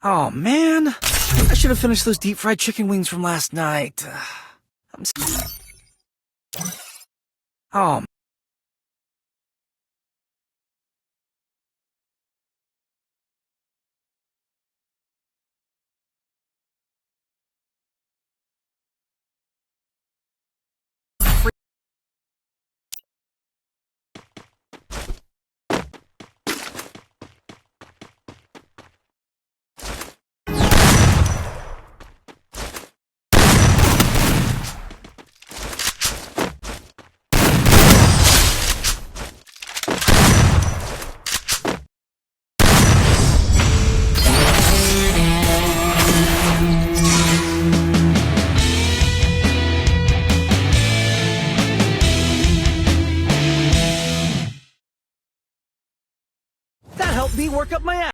Oh, man. I should have finished those deep fried chicken wings from last night. Oh. That helped me work up my ass.